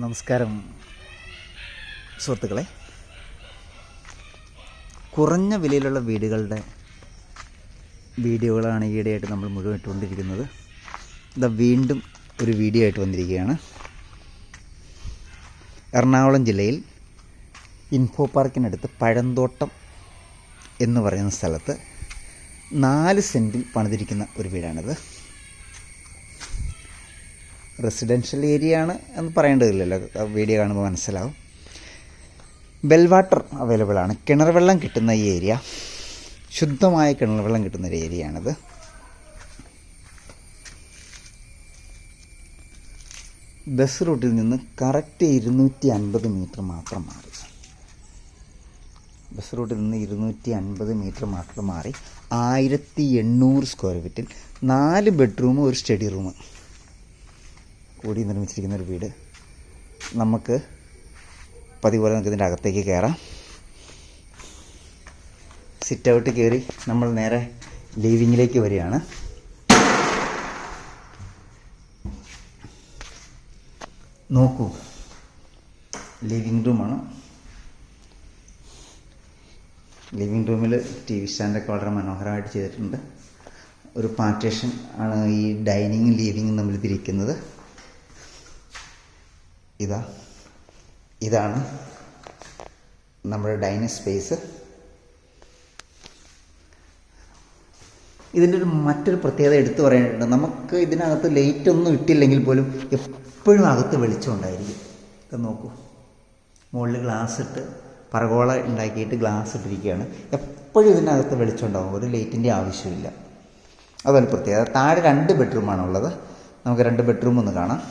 നമസ്കാരം സുഹൃത്തുക്കളെ. കുറഞ്ഞ വിലയിലുള്ള വീടുകളുടെ വീഡിയോകളാണ് ഈയിടെയായിട്ട് നമ്മൾ മുഴുവൻ ഇട്ടുകൊണ്ടിരിക്കുന്നത്. ഇതാ വീണ്ടും ഒരു വീഡിയോ ആയിട്ട് വന്നിരിക്കുകയാണ്. എറണാകുളം ജില്ലയിൽ ഇൻഫോ പാർക്കിനടുത്ത് പഴന്തോട്ടം എന്ന് പറയുന്ന സ്ഥലത്ത് 4 സെൻറ്റിൽ പണിതിരിക്കുന്ന ഒരു വീടാണിത്. റെസിഡൻഷ്യൽ ഏരിയ ആണ് എന്ന് പറയേണ്ടതില്ലല്ലോ, വീഡിയോ കാണുമ്പോൾ മനസ്സിലാവും. വെൽ വാട്ടർ അവൈലബിൾ ആണ്. കിണർ വെള്ളം കിട്ടുന്ന ഈ ഏരിയ, ശുദ്ധമായ കിണർ വെള്ളം കിട്ടുന്ന ഒരു ഏരിയയാണിത്. ബസ് റൂട്ടിൽ നിന്ന് കറക്റ്റ് 250 മീറ്റർ മാത്രം മാറി. ബസ് റൂട്ടിൽ നിന്ന് 250 മീറ്റർ മാത്രം മാറി 1800 സ്ക്വയർ ഫീറ്റിൽ 4 ബെഡ്റൂം ഒരു സ്റ്റഡി റൂം കൂടി നിർമ്മിച്ചിരിക്കുന്ന ഒരു വീട്. നമുക്ക് പതിപോലെ നമുക്ക് ഇതിൻ്റെ അകത്തേക്ക് കയറാം. സിറ്റ് ഔട്ട് കയറി നമ്മൾ നേരെ ലിവിങ്ങിലേക്ക് വരികയാണ്. നോക്കൂ, ലിവിങ് റൂമാണ്. ലിവിങ് റൂമിൽ ടി വി സ്റ്റാൻഡൊക്കെ വളരെ മനോഹരമായിട്ട് ചെയ്തിട്ടുണ്ട്. ഒരു പാർട്ടീഷൻ ആണ് ഈ ഡൈനിങ്ങും ലിവിങ്ങും തമ്മിൽ തിരിക്കുന്നത്. ഇതാണ് നമ്മുടെ ഡൈനിങ് സ്പേസ്. ഇതിൻ്റെ മറ്റൊരു പ്രത്യേകത എടുത്തു പറയാനുണ്ട്. നമുക്ക് ഇതിനകത്ത് ലൈറ്റ് ഒന്നും ഇട്ടില്ലെങ്കിൽ പോലും എപ്പോഴും അകത്ത് വെളിച്ചം ഉണ്ടായിരിക്കും. ഇത് നോക്കൂ, മുകളിൽ ഗ്ലാസ് ഇട്ട് പറകോള ഉണ്ടാക്കിയിട്ട് ഗ്ലാസ് ഇട്ടിരിക്കുകയാണ്. എപ്പോഴും ഇതിനകത്ത് വെളിച്ചം ഉണ്ടാകും, ഒരു ലൈറ്റിൻ്റെ ആവശ്യമില്ല. അതൊരു പ്രത്യേകത. താഴെ 2 ബെഡ്റൂമാണുള്ളത്. നമുക്ക് 2 ബെഡ്റൂം ഒന്ന് കാണാം.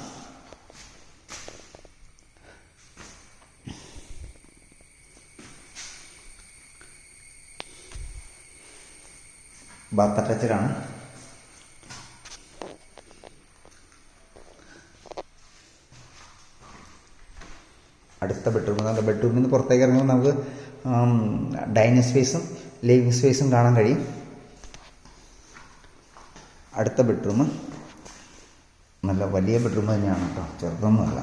ബാത്ത് അറ്റാച്ചഡാണ്. അടുത്ത ബെഡ്റൂം, ബെഡ്റൂമിൽ നിന്ന് പുറത്തേക്ക് ഇറങ്ങുമ്പോൾ നമുക്ക് ഡൈനിങ് സ്പേസും ലിവിങ് സ്പേസും കാണാൻ കഴിയും. അടുത്ത ബെഡ്റൂം നല്ല വലിയ ബെഡ്റൂം തന്നെയാണ് കേട്ടോ, ചെറുതൊന്നുമല്ല.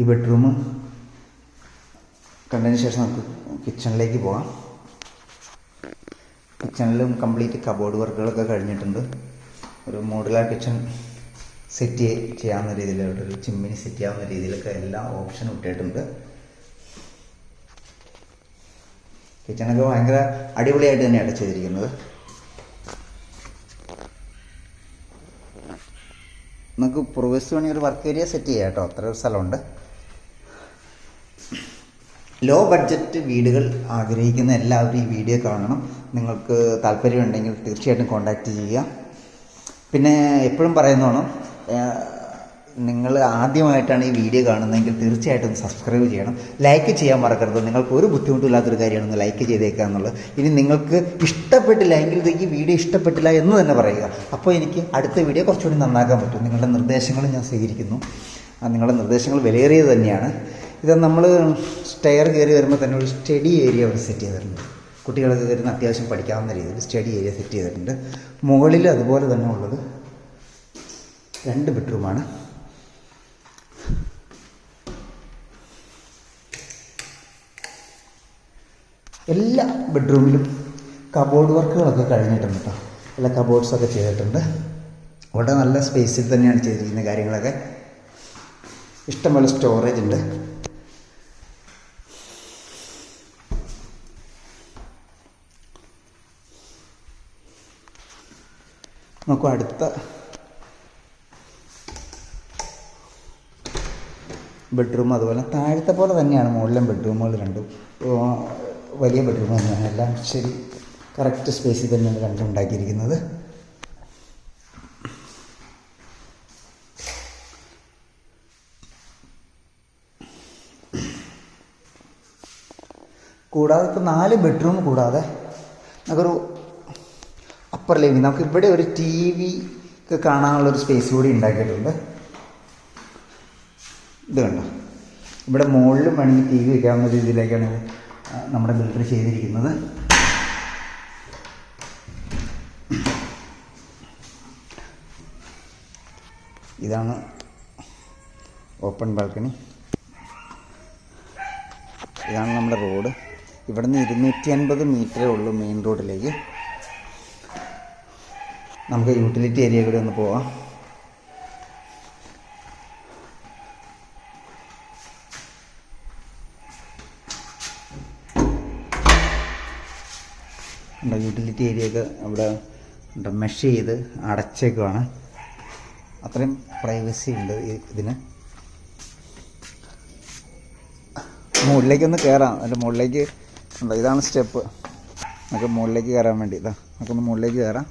ഈ ബെഡ്റൂം കണ്ടതിന് ശേഷം നമുക്ക് കിച്ചണിലേക്ക് പോകാം. കിച്ചണിലും കംപ്ലീറ്റ് കബോർഡ് വർക്കുകളൊക്കെ കഴിഞ്ഞിട്ടുണ്ട്. ഒരു മോഡുലാർ കിച്ചൺ സെറ്റ് ചെയ്യാവുന്ന രീതിയിൽ, ഒരു ചിമ്മിനി സെറ്റ് ചെയ്യാവുന്ന രീതിയിലൊക്കെ എല്ലാ ഓപ്ഷനും ഇട്ടിട്ടുണ്ട്. കിച്ചണൊക്കെ ഭയങ്കര അടിപൊളിയായിട്ട് തന്നെയാണ് ചെയ്തിരിക്കുന്നത്. നമുക്ക് പ്രൊവൈസ് വേണമെങ്കിൽ ഒരു വർക്ക് ഏരിയ സെറ്റ് ചെയ്യാം കേട്ടോ, അത്ര ഒരു സ്ഥലമുണ്ട്. ലോ ബഡ്ജറ്റ് വീടുകൾ ആഗ്രഹിക്കുന്ന എല്ലാവരും ഈ വീഡിയോ കാണണം. നിങ്ങൾക്ക് താല്പര്യമുണ്ടെങ്കിൽ തീർച്ചയായിട്ടും കോൺടാക്റ്റ് ചെയ്യുക. പിന്നെ എപ്പോഴും പറയുന്നതാണ്, നിങ്ങൾ ആദ്യമായിട്ടാണ് ഈ വീഡിയോ കാണുന്നതെങ്കിൽ തീർച്ചയായിട്ടും സബ്സ്ക്രൈബ് ചെയ്യണം. ലൈക്ക് ചെയ്യാൻ മറക്കരുത്. നിങ്ങൾക്ക് ഒരു ബുദ്ധിമുട്ടില്ലാത്തൊരു കാര്യമാണ് ലൈക്ക് ചെയ്തേക്കുക എന്നുള്ളത്. ഇനി നിങ്ങൾക്ക് ഇഷ്ടപ്പെട്ടില്ല എങ്കിൽ ഈ വീഡിയോ ഇഷ്ടപ്പെട്ടില്ല എന്ന് തന്നെ പറയുക. അപ്പോൾ എനിക്ക് അടുത്ത വീഡിയോ കുറച്ചുകൂടി നന്നാക്കാൻ പറ്റും. നിങ്ങളുടെ നിർദ്ദേശങ്ങൾ ഞാൻ സ്വീകരിക്കുന്നു. നിങ്ങളുടെ നിർദ്ദേശങ്ങൾ വിലയേറിയത് തന്നെയാണ്. ഇത് നമ്മൾ സ്റ്റെയർ കയറി വരുമ്പോൾ തന്നെ ഒരു സ്റ്റഡി ഏരിയ അവിടെ സെറ്റ് ചെയ്തിട്ടുണ്ട്. കുട്ടികൾക്ക് കയറുന്ന അത്യാവശ്യം പഠിക്കാവുന്ന രീതിയിൽ സ്റ്റഡി ഏരിയ സെറ്റ് ചെയ്തിട്ടുണ്ട്. മുകളിൽ അതുപോലെ തന്നെ ഉള്ളത് 2 ബെഡ്റൂമാണ്. എല്ലാ ബെഡ്റൂമിലും കബോർഡ് വർക്കുകളൊക്കെ കഴിഞ്ഞിട്ടുണ്ട് കേട്ടോ. എല്ലാ കബോർഡ്സൊക്കെ ചെയ്തിട്ടുണ്ട്. വളരെ നല്ല സ്പേസിൽ തന്നെയാണ് ചെയ്തിരിക്കുന്ന കാര്യങ്ങളൊക്കെ. ഇഷ്ടംപോലെ സ്റ്റോറേജ് ഉണ്ട്. നോക്കൂ, അടുത്ത ബെഡ്റൂം അതുപോലെ താഴത്തെ പോലെ തന്നെയാണ്. മുകളിലും ബെഡ്റൂമുകൾ 2 വലിയ ബെഡ്റൂം തന്നെയാണ്. എല്ലാം ശരി കറക്റ്റ് സ്പേസിൽ തന്നെയാണ് 2 ഉണ്ടാക്കിയിരിക്കുന്നത്. കൂടാതെ ഇപ്പോൾ 4 ബെഡ്റൂം കൂടാതെ നമുക്കൊരു അപ്പർ ലിവിങ്, നമുക്ക് ഇവിടെ ഒരു TV ഒക്കെ കാണാനുള്ളൊരു സ്പേസ് കൂടി ഉണ്ടാക്കിയിട്ടുണ്ട്. ഇത് കണ്ടോ, ഇവിടെ മുകളിലും വേണമെങ്കിൽ TV വയ്ക്കാവുന്ന രീതിയിലേക്കാണ് നമ്മുടെ ബിൽഡർ ചെയ്തിരിക്കുന്നത്. ഇതാണ് ഓപ്പൺ ബാൽക്കണി. ഇതാണ് നമ്മുടെ റോഡ്. ഇവിടുന്ന് 250 മീറ്ററേ ഉള്ളൂ മെയിൻ റോഡിലേക്ക്. നമുക്ക് യൂട്ടിലിറ്റി ഏരിയ കൂടി ഒന്ന് പോവാം. യൂട്ടിലിറ്റി ഏരിയയൊക്കെ അവിടെ മെഷ് ചെയ്ത് അടച്ചേക്കുവാണ്. അത്രയും പ്രൈവസി ഉണ്ട് ഇതിന്. മുകളിലേക്കൊന്ന് കയറാം. അതിൻ്റെ മുകളിലേക്ക് ഉണ്ടോ, ഇതാണ് സ്റ്റെപ്പ്. നമുക്ക് മുകളിലേക്ക് കയറാൻ വേണ്ടി ഇതാ, നമുക്കൊന്ന് മുകളിലേക്ക് കയറാം.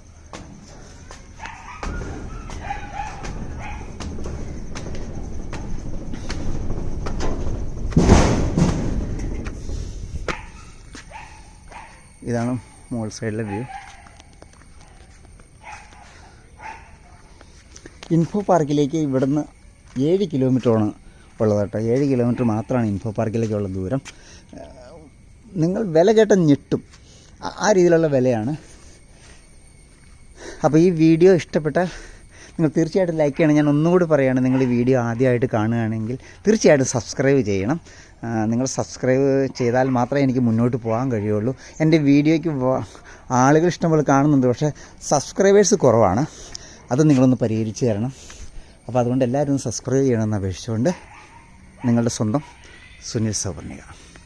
ഇതാണ് മോൾ സൈഡിലെ വ്യൂ. ഇൻഫോ പാർക്കിലേക്ക് ഇവിടുന്ന് 7 കിലോമീറ്ററാണ് ഉള്ളത് കേട്ടോ. 7 കിലോമീറ്റർ മാത്രമാണ് ഇൻഫോ പാർക്കിലേക്കുള്ള ദൂരം. നിങ്ങൾ വില കേട്ട ഞെട്ടും, ആ രീതിയിലുള്ള വിലയാണ്. അപ്പോൾ ഈ വീഡിയോ ഇഷ്ടപ്പെട്ടാൽ നിങ്ങൾ തീർച്ചയായിട്ടും ലൈക്ക് ചെയ്യണം. ഞാൻ ഒന്നുകൂടി പറയുകയാണ്, നിങ്ങൾ ഈ വീഡിയോ ആദ്യമായിട്ട് കാണുകയാണെങ്കിൽ തീർച്ചയായിട്ടും സബ്സ്ക്രൈബ് ചെയ്യണം. നിങ്ങൾ സബ്സ്ക്രൈബ് ചെയ്താൽ മാത്രമേ എനിക്ക് മുന്നോട്ട് പോകാൻ കഴിയുള്ളൂ. എൻ്റെ വീഡിയോയ്ക്ക് ആളുകൾ ഇഷ്ടംപോലെ കാണുന്നുണ്ട്, പക്ഷേ സബ്സ്ക്രൈബേഴ്സ് കുറവാണ്. അത് നിങ്ങളൊന്ന് പരിഹരിച്ച് തരണം. അപ്പോൾ അതുകൊണ്ട് എല്ലാവരും സബ്സ്ക്രൈബ് ചെയ്യണമെന്ന് അപേക്ഷിച്ചുകൊണ്ട് നിങ്ങളുടെ സ്വന്തം സുനിൽ സവർണിക.